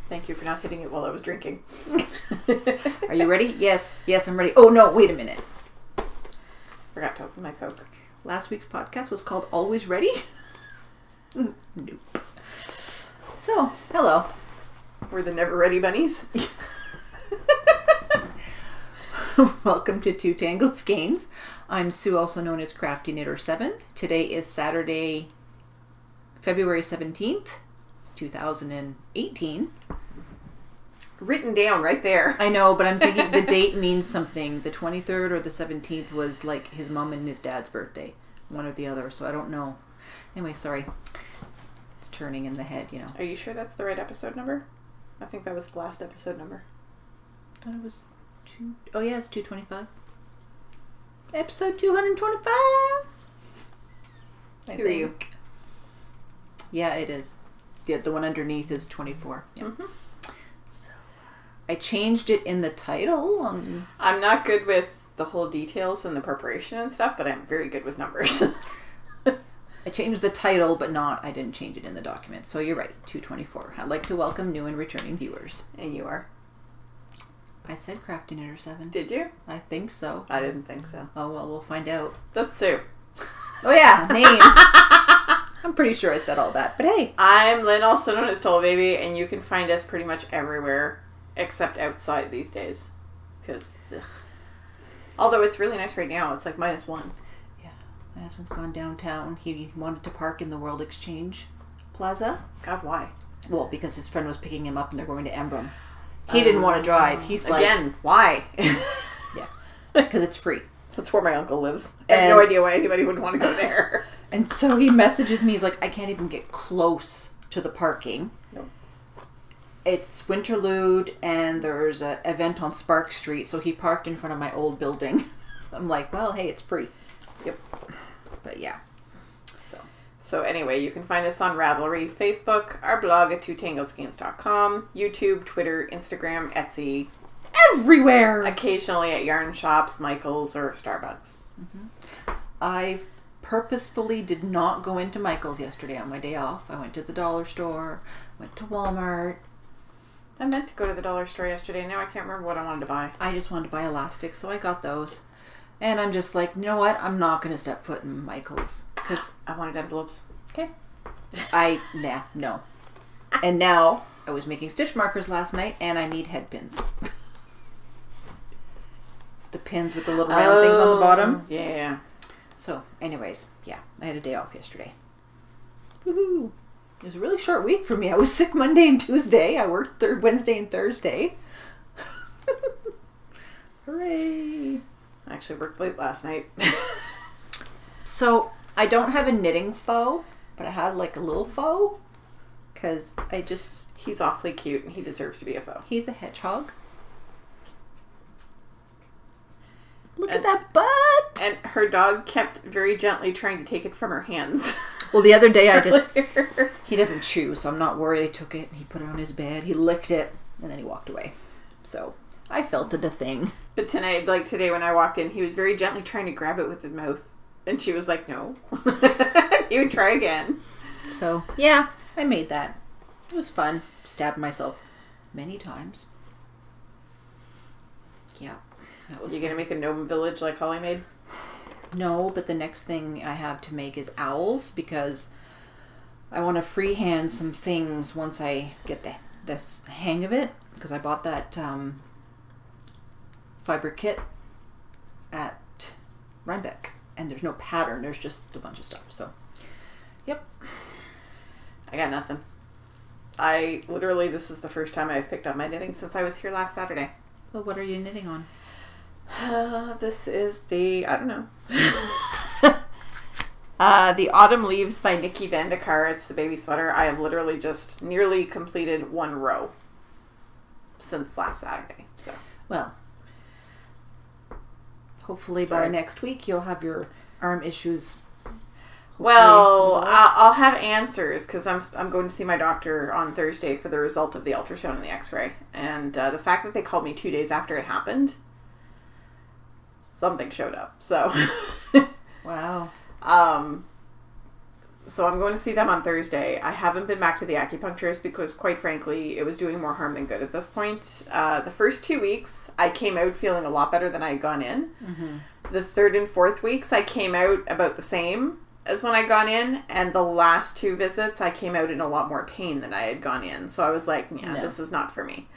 Thank you for not hitting it while I was drinking. Are you ready? Yes. Yes, I'm ready. Oh, no, wait a minute. Forgot to open my Coke. Last week's podcast was called Always Ready? Nope. So, hello. We're the Never Ready Bunnies. Welcome to Two Tangled Skeins. I'm Sue, also known as Crafty Knitter 7. Today is Saturday, February 17th, 2018. Written down right there. I know, but I'm thinking the date means something. The 23rd or the 17th was like his mom and his dad's birthday. One or the other, so I don't know. Anyway, sorry. It's turning in the head, you know. Are you sure that's the right episode number? I think that was the last episode number. I thought it was Oh yeah, it's 225. Episode 225. I hear you. Yeah, it is. Yeah, the one underneath is 24. Yeah. Mm-hmm. So I changed it in the title. I'm not good with the whole details and the preparation and stuff, but I'm very good with numbers. I changed the title, but I didn't change it in the document. So you're right, 224. I'd like to welcome new and returning viewers. And you are? I said Crafty Knitter 7. Did you? I think so. I didn't think so. Oh, well, we'll find out. That's Sue. Oh, yeah, name. I'm pretty sure I said all that, but hey. I'm Lynn, also known as Toll Baby, and you can find us pretty much everywhere except outside these days. Because, although it's really nice right now, it's like -1. Yeah, my husband's gone downtown. He wanted to park in the World Exchange Plaza. God, why? Well, because his friend was picking him up and they're going to Emblem. He didn't want to drive. He's like... Again, why? Yeah, because it's free. That's where my uncle lives. I have no idea why anybody would want to go there. And so he messages me. He's like, I can't even get close to the parking. Nope. It's Winterlude and there's an event on Spark Street. So he parked in front of my old building. I'm like, well, hey, it's free. Yep. But yeah. So anyway, you can find us on Ravelry, Facebook, our blog at twotangledskeins.com, YouTube, Twitter, Instagram, Etsy. Everywhere! Occasionally at yarn shops, Michael's, or Starbucks. Mm-hmm. I purposefully did not go into Michael's yesterday on my day off. I went to the dollar store, went to Walmart. I meant to go to the dollar store yesterday. Now I can't remember what I wanted to buy. I just wanted to buy elastics, so I got those. And I'm just like, you know what? I'm not going to step foot in Michael's. Because I wanted envelopes. Okay. No. And now, I was making stitch markers last night, and I need head pins. The pins with the little round things on the bottom. Yeah. So, anyways, yeah. I had a day off yesterday. Woohoo! It was a really short week for me. I was sick Monday and Tuesday. I worked Wednesday and Thursday. Hooray! I actually worked late last night. So, I don't have a knitting foe, but I had like a little foe. Because I just... He's awfully cute and he deserves to be a foe. He's a hedgehog. Look at that butt! And her dog kept very gently trying to take it from her hands. Well, the other day he doesn't chew, so I'm not worried. I took it, he put it on his bed, he licked it, and then he walked away. So, I felt it a thing. But today when I walked in, he was very gently trying to grab it with his mouth. And she was like, no. He would try again. So, yeah, I made that. It was fun. Stabbed myself many times. Yeah, that was You gonna make a gnome village like Holly made? No, but the next thing I have to make is owls because I want to freehand some things once I get the hang of it. Because I bought that fiber kit at Rhinebeck. And there's no pattern. There's just a bunch of stuff. So, yep. I got nothing. This is the first time I've picked up my knitting since I was here last Saturday. Well, what are you knitting on? This is I don't know. The Autumn Leaves by Nikki Vandekar. It's the baby sweater. I have literally just nearly completed one row since last Saturday. So, well, hopefully by next week you'll have your arm issues. Well, I'll have answers because I'm going to see my doctor on Thursday for the result of the ultrasound and the X-ray. And the fact that they called me 2 days after it happened, something showed up. So, wow. So I'm going to see them on Thursday. I haven't been back to the acupuncturist because, quite frankly, it was doing more harm than good at this point. The first 2 weeks, I came out feeling a lot better than I had gone in. Mm-hmm. The third and fourth weeks, I came out about the same as when I gone in. And the last 2 visits, I came out in a lot more pain than I had gone in. So I was like, yeah, this is not for me.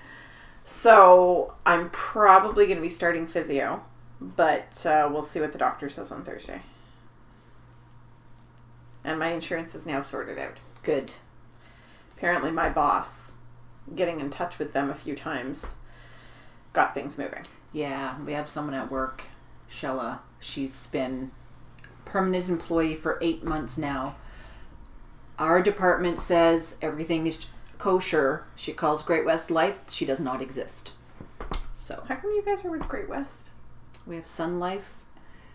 So I'm probably going to be starting physio. But we'll see what the doctor says on Thursday. And my insurance is now sorted out. Good. Apparently my boss, getting in touch with them a few times, got things moving. Yeah, we have someone at work, Shella. She's been permanent employee for 8 months now. Our department says everything is kosher. She calls Great West Life. She does not exist. So how come you guys are with Great West? We have Sun Life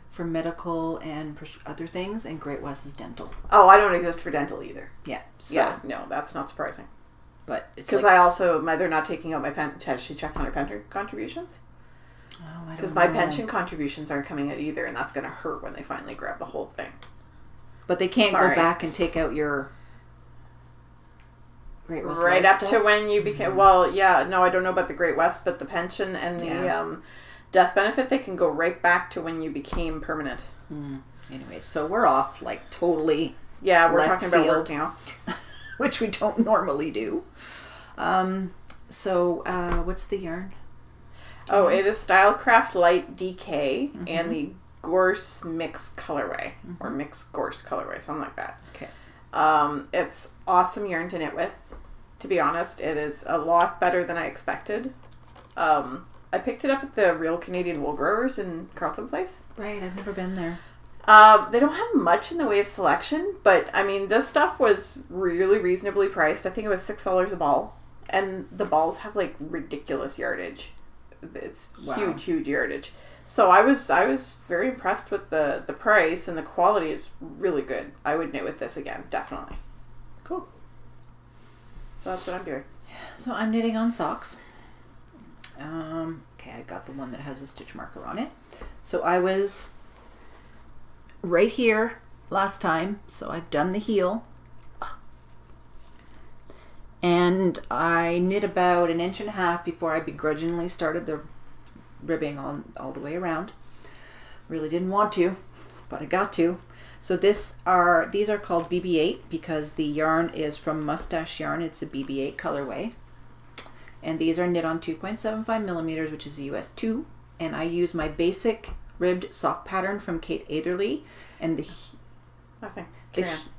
for medical and other things, and Great West is dental. Oh, I don't exist for dental either. Yeah. So, yeah, no, that's not surprising. But it's because I also, they're not taking out my pension. Has she checked on her pension contributions? Oh, I don't know. Because my pension contributions aren't coming out either, and that's going to hurt when they finally grab the whole thing. But they can't go back and take out your Great West right Life up stuff? To when you became. Well, yeah, no, I don't know about the Great West, but the pension and the death benefit, they can go right back to when you became permanent. Anyway, so we're off like totally. Yeah, we're talking about work now, which we don't normally do. So what's the yarn? Oh, it is Stylecraft Light DK and the Gorse Mix colorway or Mix Gorse colorway, something like that. Okay. It's awesome yarn to knit with. To be honest, it is a lot better than I expected. I picked it up at the Real Canadian Wool Growers in Carleton Place. Right, I've never been there. They don't have much in the way of selection, but I mean, this stuff was really reasonably priced. I think it was $6 a ball, and the balls have like ridiculous yardage. It's huge yardage. So I was very impressed with the price, and the quality is really good. I would knit with this again, definitely. Cool. So that's what I'm doing. So I'm knitting on socks. Okay, I got the one that has a stitch marker on it. So I was right here last time, so I've done the heel. And I knit about 1.5 inches before I begrudgingly started the ribbing on all the way around. Really didn't want to, but I got to. So these are called BB8 because the yarn is from Mustache Yarn. It's a BB8 colorway. And these are knit on 2.75 millimeters, which is US 2. And I use my basic ribbed sock pattern from Kate Atherley. And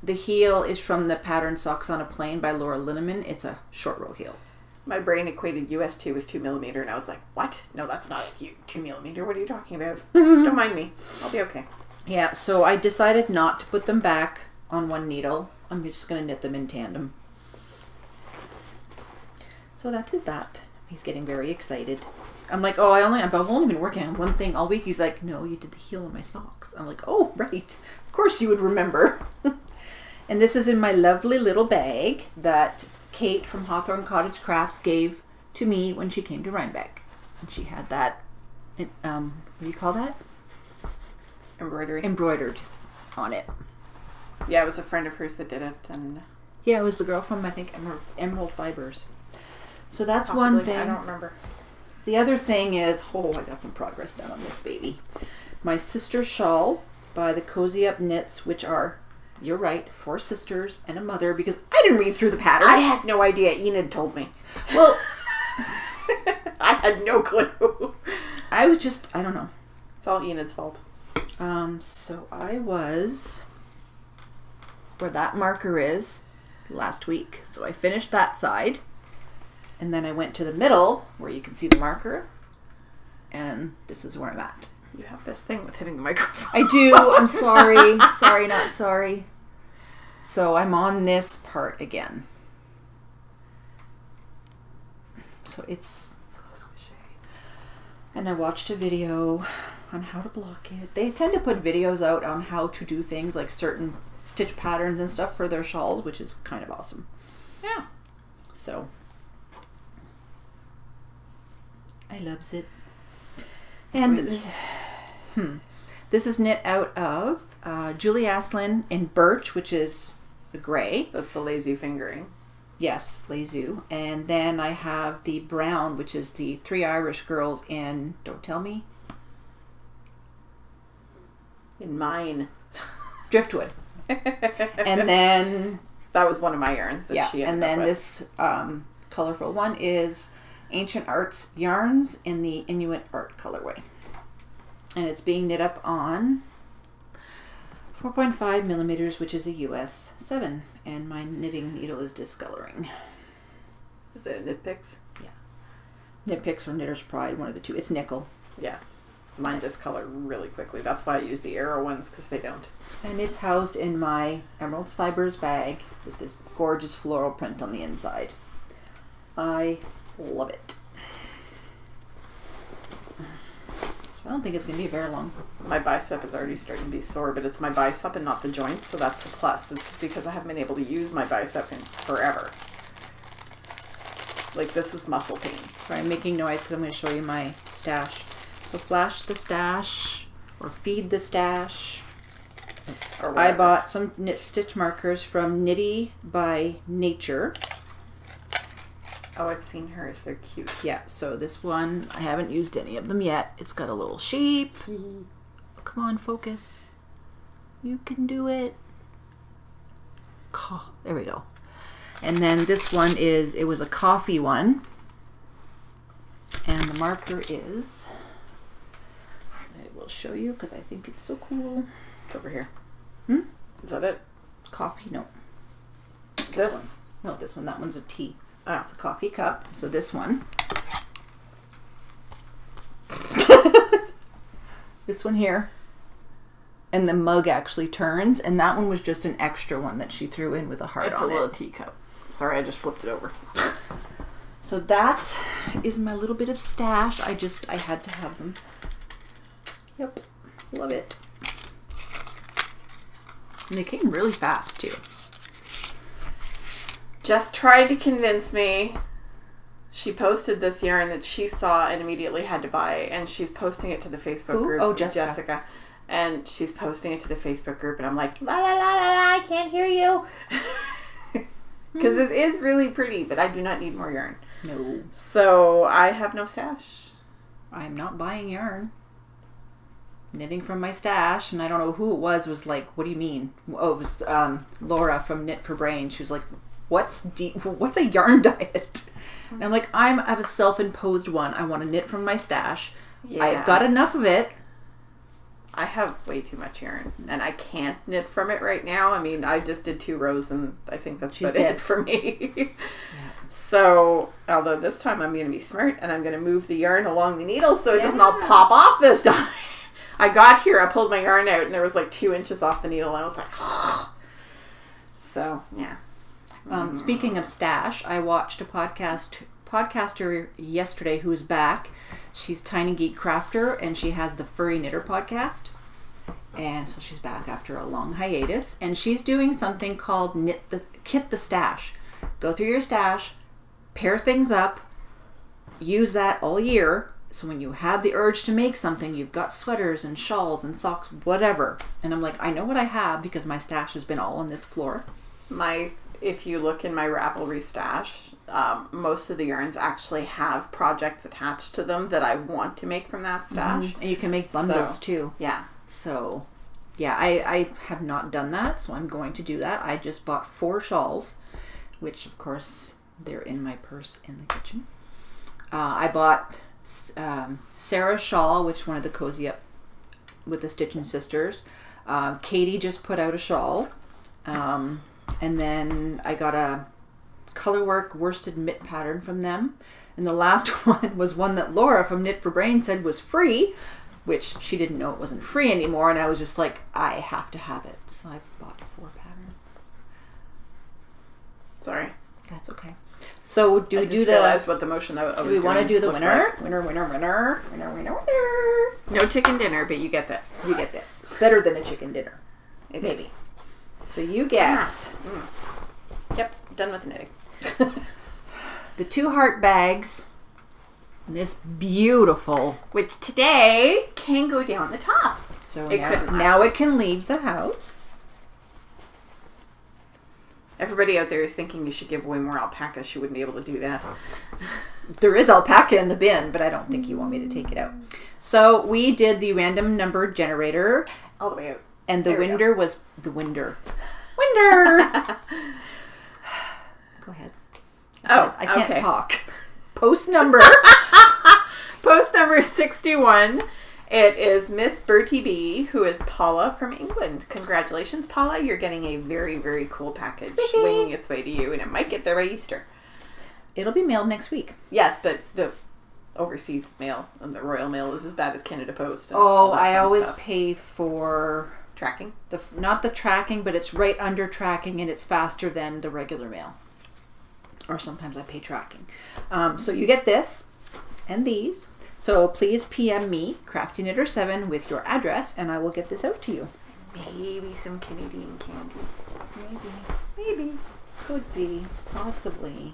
the heel is from the pattern Socks on a Plane by Laura Linneman. It's a short row heel. My brain equated US 2 with 2 millimeter, and I was like, what? No, that's not a 2 millimeter. What are you talking about? Don't mind me. I'll be okay. Yeah, so I decided not to put them back on one needle. I'm just going to knit them in tandem. So that is that. He's getting very excited. I'm like, oh, I've only been working on one thing all week. He's like, no, you did the heel on my socks. I'm like, oh, right. Of course you would remember. And this is in my lovely little bag that Kate from Hawthorne Cottage Crafts gave to me when she came to Rhinebeck. And she had that, what do you call that? Embroidered on it. Yeah, it was a friend of hers that did it. And yeah, it was the girl from, I think, Emerald Fibers. So that's possibly, one thing. I don't remember. The other thing is, I got some progress done on this baby. My sister's shawl by the Cozy Up Knits, which are, you're right, 4 sisters and a mother, because I didn't read through the pattern. I had no idea. Enid told me. Well, I had no clue. I don't know. It's all Enid's fault. So I was where that marker is last week. So I finished that side. And then I went to the middle where you can see the marker. And this is where I'm at. You have this thing with hitting the microphone. I do. I'm sorry. Sorry, not sorry. So I'm on this part again. So it's so squishy. And I watched a video on how to block it. They tend to put videos out on how to do things like certain stitch patterns and stuff for their shawls, which is kind of awesome. Yeah. So I loves it. And this is knit out of Julie Aslin in Birch, which is the gray. That's the lazy fingering. Yes, Lazu. And then I have the brown, which is the Three Irish Girls in, don't tell me. In mine. Driftwood. And then... That was one of my yarns that she ended and then up with. this colorful one is Ancient Arts Yarns in the Inuit Art colorway. And it's being knit up on 4.5 millimeters, which is a US 7. And my knitting needle is discoloring. Is it Knit Picks? Yeah. Knit Picks or Knitter's Pride, one of the two. It's nickel. Yeah. Mine discolor really quickly. That's why I use the Arrow ones, because they don't. And it's housed in my Emeralds Fibers bag with this gorgeous floral print on the inside. I love it. So I don't think it's going to be very long. My bicep is already starting to be sore, but it's my bicep and not the joint, so that's a plus. It's because I haven't been able to use my bicep in forever. Like, this is muscle pain. Sorry, I'm making noise because I'm going to show you my stash. So flash the stash or feed the stash. Or I bought some knit stitch markers from Knitty by Nature. Oh, I've seen hers. They're cute. Yeah, so this one, I haven't used any of them yet. It's got a little sheep. Come on, focus. You can do it. There we go. And then this one is, it was a coffee one. And the marker is, I will show you because I think it's so cool. It's over here. Hmm? Is that it? Coffee, no. This? One. No, this one. That one's a tea. Oh. It's a coffee cup. So this one. This one here. And the mug actually turns. And that one was just an extra one that she threw in with a heart on it. It's a little teacup. Sorry, I just flipped it over. So that is my little bit of stash. I had to have them. Yep. Love it. And they came really fast too. Just tried to convince me. She posted this yarn that she saw and immediately had to buy, and she's posting it to the Facebook group. Oh, Jessica. And she's posting it to the Facebook group, and I'm like, la la la la la, I can't hear you. Because it is really pretty, but I do not need more yarn. No. So I have no stash. I'm not buying yarn. Knitting from my stash, and I don't know who it was like, what do you mean? Oh, it was Laura from Knit for Brain. She was like, what's a yarn diet? And I'm like, I have a self-imposed one. I want to knit from my stash. Yeah. I've got enough of it. I have way too much yarn, and I can't knit from it right now. I mean, I just did 2 rows, and I think that's about it for me. Yeah. So, although this time I'm going to be smart, and I'm going to move the yarn along the needle so it doesn't all pop off this time. I got here, I pulled my yarn out, and there was like 2 inches off the needle, and I was like, so, yeah. Speaking of stash, I watched a podcaster yesterday who's back. She's Tiny Geek Crafter, and she has the Furry Knitter podcast. And so she's back after a long hiatus, and she's doing something called Kit the Stash. Go through your stash, pair things up, use that all year. So when you have the urge to make something, you've got sweaters and shawls and socks, whatever. And I'm like, I know what I have because my stash has been all on this floor. If you look in my Ravelry stash, most of the yarns actually have projects attached to them that I want to make from that stash. And you can make bundles too. Yeah. So, yeah, I have not done that, so I'm going to do that. I just bought 4 shawls, which of course they're in my purse in the kitchen. I bought Sarah's shawl, which one of the Cozy Up with the Stitching Sisters. Katie just put out a shawl. And then I got a colorwork worsted mitt pattern from them. And the last one was one that Laura from Knit for Brain said was free, which she didn't know it wasn't free anymore. And I was just like, I have to have it. So I bought 4 patterns. Sorry. That's okay. So do we do the... realized what the motion I was do we want to do the winner? Like. Winner. No chicken dinner, but you get this. You get this. It's better than a chicken dinner. Maybe. Is. So you get... Yep, done with the knitting. The 2 heart bags. And this beautiful... Which today can go down the top. So now it can leave the house. Everybody out there is thinking you should give away more alpacas. She wouldn't be able to do that. There is alpaca in the bin, but I don't think you want me to take it out. So we did the random number generator. All the way out. And the winner was the winner. Winner! Go ahead. I can't talk. Post number. Post number 61. It is Miss Bertie B, who is Paula from England. Congratulations, Paula. You're getting a very, very cool package winging its way to you, and it might get there by Easter. It'll be mailed next week. Yes, but the overseas mail and the Royal Mail is as bad as Canada Post. I always pay for tracking. Not the tracking, but it's right under tracking, and it's faster than the regular mail. Or sometimes I pay tracking. So you get this and these. So please PM me, Crafty Knitter 7, with your address, and I will get this out to you. Maybe some Canadian candy. Maybe. Could be. Possibly.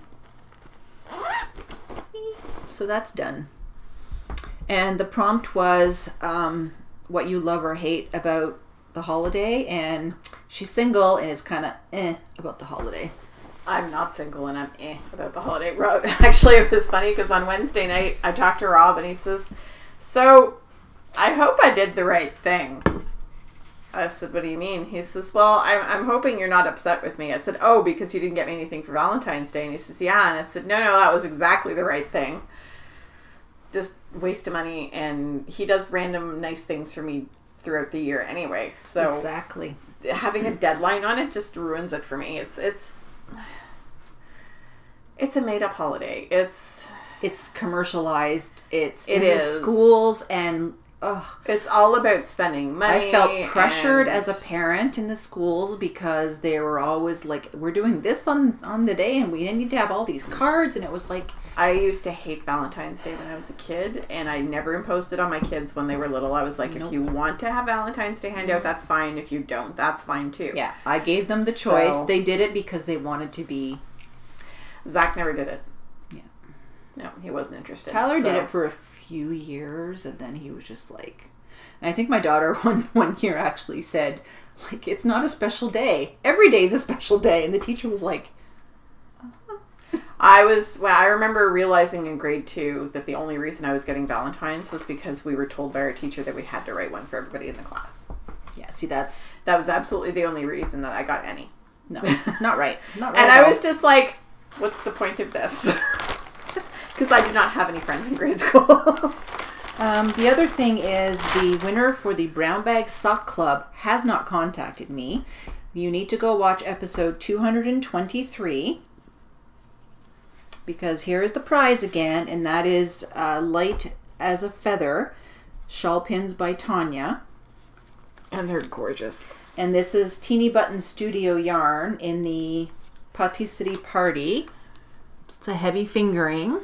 So that's done. And the prompt was what you love or hate about the holiday, and she's single and is kind of about the holiday. I'm not single and I'm about the holiday. Actually, it was funny because on Wednesday night I talked to Rob and he says, so I hope I did the right thing. I said, what do you mean? He says, well, I'm hoping you're not upset with me. I said, oh, because you didn't get me anything for Valentine's Day. And he says, yeah. And I said, no, that was exactly the right thing. Just waste of money. And he does random nice things for me throughout the year anyway. So exactly. Having a deadline on it just ruins it for me. It's a made-up holiday. It's commercialized. It's in the schools, and it's all about spending money. I felt pressured as a parent in the schools because they were always like, we're doing this on the day, and we need to have all these cards, and it was like... I used to hate Valentine's Day when I was a kid, and I never imposed it on my kids when they were little. I was like, if you want to have Valentine's Day handout, that's fine. If you don't, that's fine too. Yeah, I gave them the choice. They did it because they wanted to be... Zach never did it. Yeah. No, he wasn't interested. Tyler did it for a few years, and then he was just like... And I think my daughter one year actually said, like, it's not a special day. Every day's a special day. And the teacher was like... I remember realizing in grade 2 that the only reason I was getting Valentine's was because we were told by our teacher that we had to write one for everybody in the class. Yeah, see, that was absolutely the only reason that I got any. No, not right. Not right. And I was just like, what's the point of this? Because I did not have any friends in grade school. The other thing is the winner for the Brown Bag Sock Club has not contacted me. You need to go watch episode 223. Because here is the prize again, and that is Light as a Feather shawl pins by Tanya. And they're gorgeous. And this is Teeny Button Studio yarn in the Patisserie Party. It's a heavy fingering.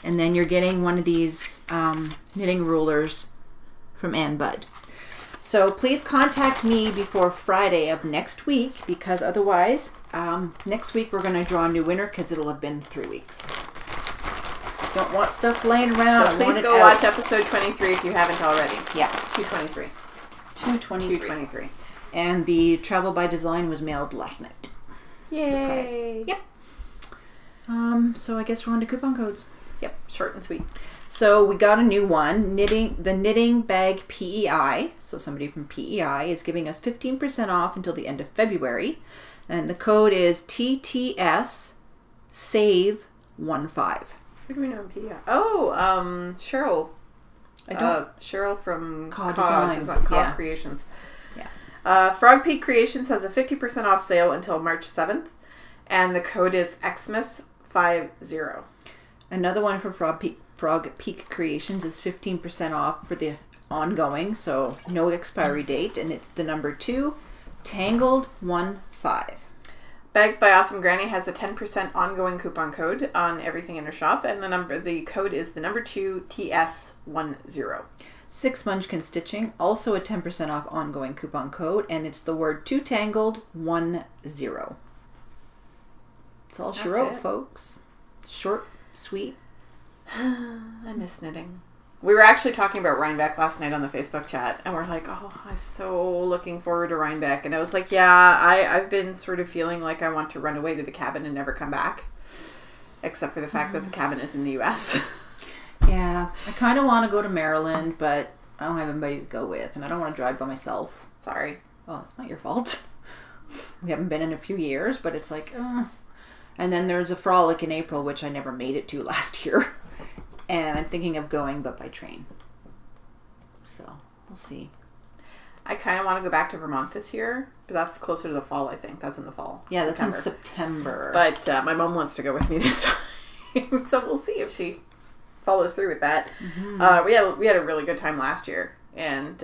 And then you're getting one of these knitting rulers from Ann Budd. So please contact me before Friday of next week, because otherwise, next week we're going to draw a new winner because it'll have been 3 weeks. Don't want stuff laying around. So please go watch episode 23 if you haven't already. Yeah. 223. 223. And the Travel by Design was mailed last night. Yay. The prize. Yep. So I guess we're on to coupon codes. Yep. Short and sweet. So we got a new one, the Knitting Bag PEI. So somebody from PEI is giving us 15% off until the end of February. And the code is TTS SAVE 15. Who do we know in PEI? Oh, Cheryl. Cheryl from Caw Creations. Yeah. Frog Peak Creations has a 50% off sale until March 7th. And the code is Xmas50. Another one for Frog Peak Creations is 15% off for the ongoing, so no expiry date, and it's the number 2, Tangled 15. Bags by Awesome Granny has a 10% ongoing coupon code on everything in her shop, and the code is the number 2, TS10. 6 Munchkin Stitching, also a 10% off ongoing coupon code, and it's the word 2 Tangled 10. It's all she wrote, folks. Short, sweet. I miss knitting. We were actually talking about Rhinebeck last night on the Facebook chat, and we're like, oh, I'm so looking forward to Rhinebeck. And I was like, yeah, I've been sort of feeling like I want to run away to the cabin and never come back. Except for the fact that the cabin is in the U.S. Yeah. I kind of want to go to Maryland, but I don't have anybody to go with, and I don't want to drive by myself. Sorry. Well, it's not your fault. We haven't been in a few years, but it's like, And then there's a frolic in April, which I never made it to last year. And I'm thinking of going, but by train. So, we'll see. I kind of want to go back to Vermont this year, but that's closer to the fall, I think. That's in the fall. Yeah, September. That's in September. But my mom wants to go with me this time. So we'll see if she follows through with that. Mm-hmm. We had a really good time last year. And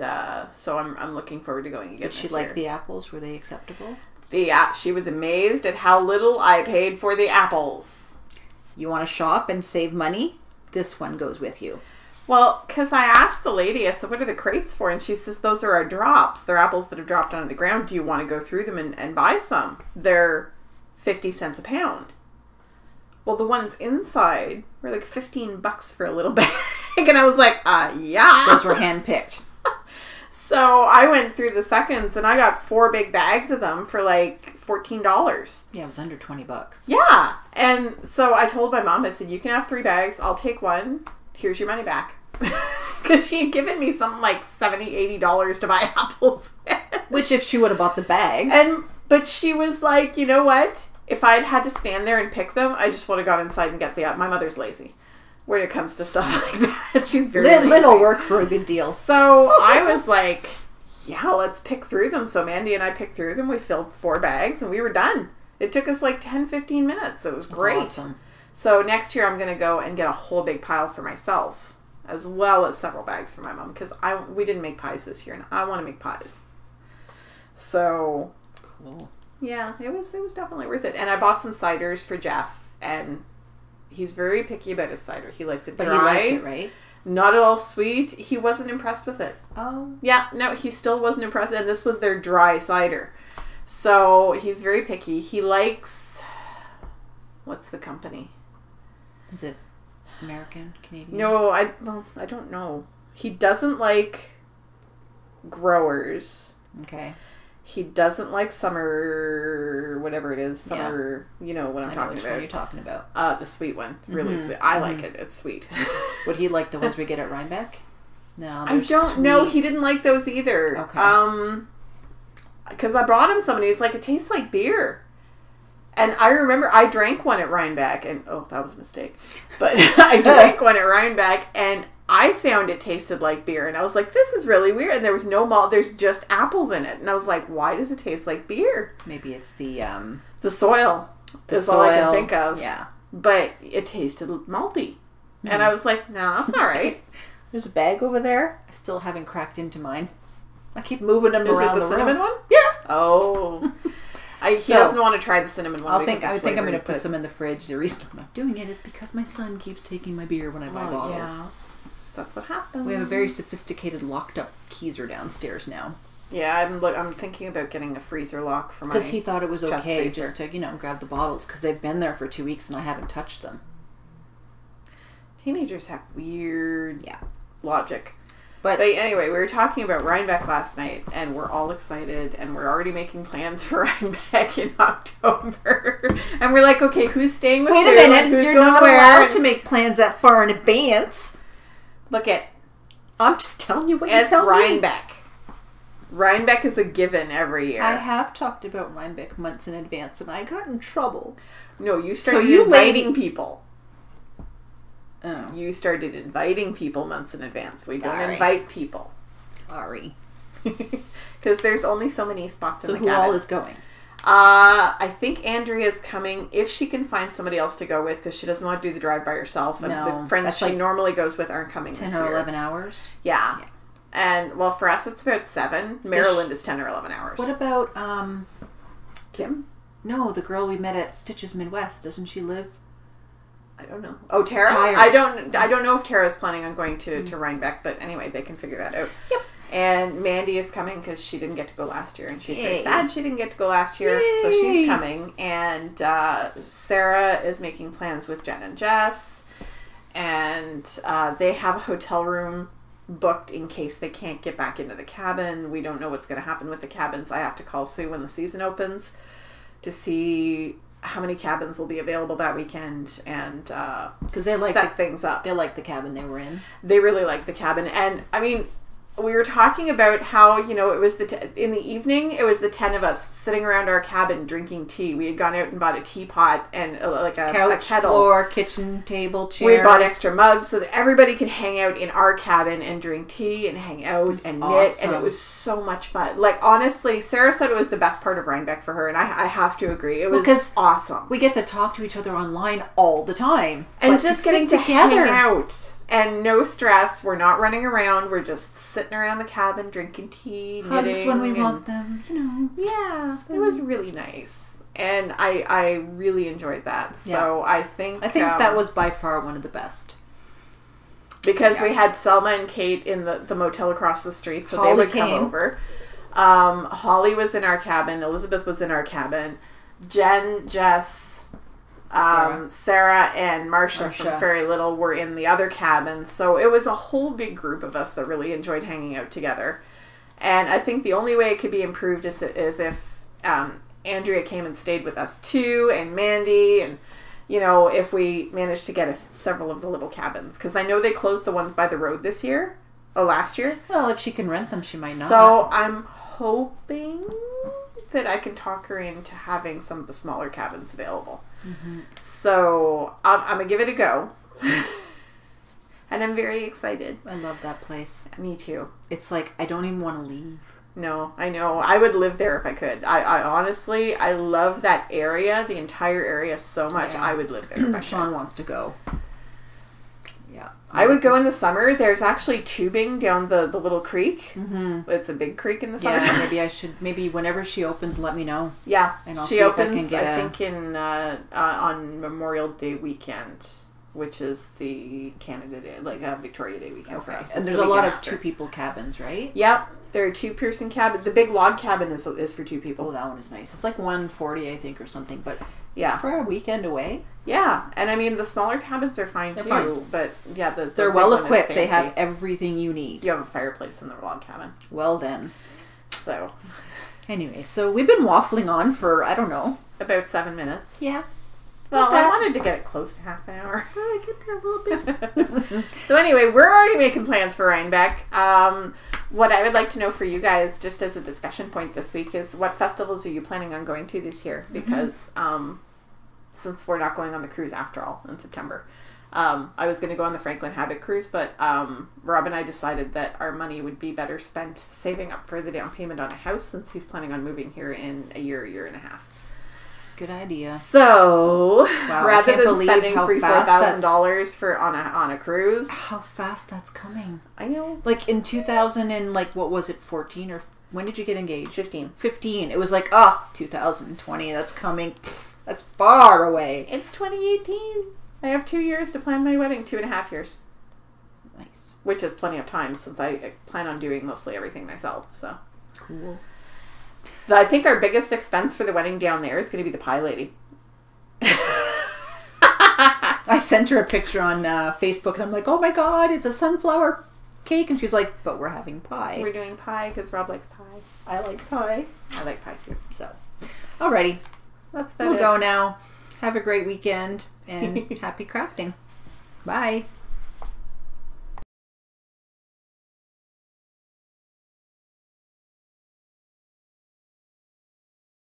so I'm looking forward to going again this year. Did she like the apples? Were they acceptable? She was amazed at how little I paid for the apples. You want to shop and save money? This one goes with you. Well, because I asked the lady, I said, what are the crates for? And she says, those are our drops. They're apples that have dropped onto the ground. Do you want to go through them and buy some? They're 50 cents a pound. Well, the ones inside were like $15 for a little bag. And I was like, yeah. Those were hand-picked. So I went through the seconds and I got 4 big bags of them for like $14. Yeah, it was under $20. Yeah. And so I told my mom, I said, you can have 3 bags. I'll take one. Here's your money back. Because she had given me something like $70, $80 to buy apples with. Which if she would have bought the bags. But she was like, you know what? If I'd had to stand there and pick them, I just would have gone inside and get my mother's lazy. When it comes to stuff like that. She's very lazy. Little work for a good deal. So I was like, yeah, let's pick through them. So Mandy and I picked through them. We filled 4 bags and we were done. It took us like 10, 15 minutes. It was great. Awesome. So next year I'm going to go and get a whole big pile for myself, as well as several bags for my mom, because we didn't make pies this year and I want to make pies. So cool. Yeah, it was definitely worth it. And I bought some ciders for Jeff, and he's very picky about his cider. He likes it dry. But he liked it, right? Not at all sweet. He wasn't impressed with it. Oh. Yeah, no, he still wasn't impressed. And this was their dry cider. So he's very picky. He likes... What's the company? Is it American, Canadian? No, I don't know. He doesn't like Growers. Okay. He doesn't like Summer, whatever it is. Summer, yeah. You know what I'm talking about. What you're talking about. The sweet one. Really sweet. I like it. It's sweet. Would he like the ones we get at Rhinebeck? No, I don't know. He didn't like those either. Okay. Because I brought him some and he's like, it tastes like beer. And I remember I drank one at Rhinebeck and, oh, that was a mistake. But I drank one at Rhinebeck and I found it tasted like beer. And I was like, this is really weird. And there was no malt. There's just apples in it. And I was like, why does it taste like beer? Maybe it's the soil. That's all I can think of. Yeah. But it tasted malty. And I was like, no, that's not right. There's a bag over there. I still haven't cracked into mine. I keep moving them around the room. Is it the cinnamon one? Yeah. Oh. He doesn't want to try the cinnamon one. I think I'm going to put some in the fridge. The reason I'm not doing it is because my son keeps taking my beer when I buy bottles. Yeah. That's what happens. We have a very sophisticated locked up keezer downstairs now. Yeah, I'm thinking about getting a freezer lock for my because he thought it was okay freezer. Just to grab the bottles because they've been there for 2 weeks and I haven't touched them. Teenagers have weird logic. But anyway, we were talking about Rhinebeck last night, and we're all excited, and we're already making plans for Rhinebeck in October. And we're like, okay, who's staying with Wait who? a minute, Who's you're going not where? allowed to make plans that far in advance. Look at... I'm just telling you what you tell me. It's Rhinebeck. Rhinebeck is a given every year. I have talked about Rhinebeck months in advance, and I got in trouble. No, you started inviting people. Oh. You started inviting people months in advance. We don't invite people. Sorry. Because there's only so many spots in the cabin. So who all is going? I think Andrea's coming, if she can find somebody else to go with, because she doesn't want to do the drive by herself. And the friends she normally goes with aren't coming this year. 10 or 11 hours? Yeah. And, well, for us, it's about 7. Maryland is 10 or 11 hours. What about, Kim? No, the girl we met at Stitches Midwest. Doesn't she live... I don't know. Oh, Tara? I don't know if Tara's planning on going to Rhinebeck, but anyway, they can figure that out. Yep. And Mandy is coming because she didn't get to go last year, and she's very sad she didn't get to go last year, so she's coming. And Sarah is making plans with Jen and Jess, and they have a hotel room booked in case they can't get back into the cabin. We don't know what's going to happen with the cabins. I have to call Sue when the season opens to see how many cabins will be available that weekend, and because they set things up. They like the cabin they were in. They really like the cabin, and I mean, we were talking about how, you know, it was in the evening, it was the 10 of us sitting around our cabin drinking tea. We had gone out and bought a teapot and like a couch, kettle. floor, kitchen, table, chairs. We bought extra mugs so that everybody could hang out in our cabin and drink tea and hang out and knit. And it was so much fun. Like, honestly, Sarah said it was the best part of Rhinebeck for her, and I have to agree. It was awesome. We get to talk to each other online all the time. And just getting to hang out. And no stress. We're not running around. We're just sitting around the cabin drinking tea, knitting. Hugs when we want them, you know. Yeah, it was really nice. And I really enjoyed that. So I think that was by far one of the best. Because we had Selma and Kate in the motel across the street, so Holly they would came. come over. Holly was in our cabin. Elizabeth was in our cabin. Jen, Jess... Sarah and Marcia from Very Little were in the other cabin. So it was a whole big group of us that really enjoyed hanging out together. And I think the only way it could be improved is if Andrea came and stayed with us too, and Mandy, and, you know, if we managed to get several of the little cabins. Because I know they closed the ones by the road last year. Well, if she can rent them, she might not. So I'm hoping that I can talk her into having some of the smaller cabins available. Mm-hmm. So I'm going to give it a go. And I'm very excited. I love that place. Me too. It's like, I don't even want to leave. No, I know. I would live there if I could. I honestly, I love that area, the entire area so much. Yeah. I would live there if I could. Sean wants to go. Yeah. I would go in the summer. There's actually tubing down the little creek. Mm-hmm. It's a big creek in the summer. Yeah, maybe whenever she opens, let me know. Yeah, and I'll she opens, I think, in on Memorial Day weekend, which is the Canada Day, like Victoria Day weekend for us. And there's a lot of 2-people cabins, right? Yep. There are 2-person cabins. The big log cabin is for 2 people. Oh, that one is nice. It's like $140, I think, or something. But yeah, for a weekend away. Yeah, and I mean the smaller cabins are fine too. Fine. But yeah, they're well equipped. They have everything you need. You have a fireplace in the log cabin. Well then. So, anyway, so we've been waffling on for, I don't know, about 7 minutes. Yeah. Well, I wanted to get it close to half an hour. I get there a little bit. So anyway, we're already making plans for Rhinebeck. What I would like to know for you guys, just as a discussion point this week, is what festivals are you planning on going to this year? Because since we're not going on the cruise after all in September, I was going to go on the Franklin Habit cruise, but Rob and I decided that our money would be better spent saving up for the down payment on a house, since he's planning on moving here in a year and a half. Good idea. So, rather than spending $3,000-$4,000 for on a cruise, how fast that's coming! I know. Like in 2000 and like what was it, 14 or when did you get engaged? 15. 15. It was like 2020. That's coming. That's far away. It's 2018. I have 2 years to plan my wedding. 2.5 years. Nice. Which is plenty of time, since I plan on doing mostly everything myself. So cool. I think our biggest expense for the wedding down there is going to be the pie lady. I sent her a picture on Facebook, and I'm like, oh my god, it's a sunflower cake. And she's like, but we're having pie. We're doing pie because Rob likes pie. I like pie. I like pie too. So, alrighty. We'll go now. Have a great weekend, and happy crafting. Bye.